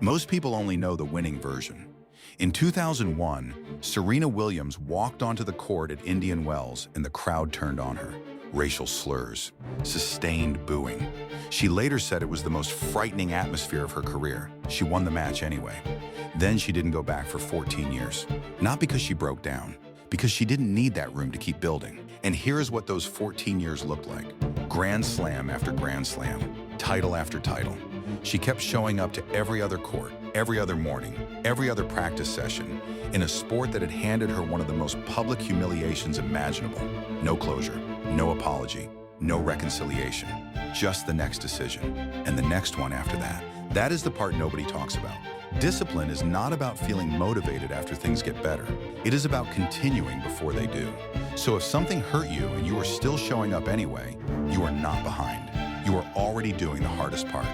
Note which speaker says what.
Speaker 1: Most people only know the winning version. In 2001, Serena Williams walked onto the court at Indian Wells and the crowd turned on her. Racial slurs, sustained booing. She later said it was the most frightening atmosphere of her career. She won the match anyway. Then she didn't go back for 14 years. Not because she broke down, because she didn't need that room to keep building. And here's what those 14 years looked like. Grand slam after grand slam, title after title. She kept showing up to every other court, every other morning, every other practice session, in a sport that had handed her one of the most public humiliations imaginable. No closure, no apology, no reconciliation, just the next decision, and the next one after that. That is the part nobody talks about. Discipline is not about feeling motivated after things get better. It is about continuing before they do. So if something hurt you and you are still showing up anyway, you are not behind. You are already doing the hardest part.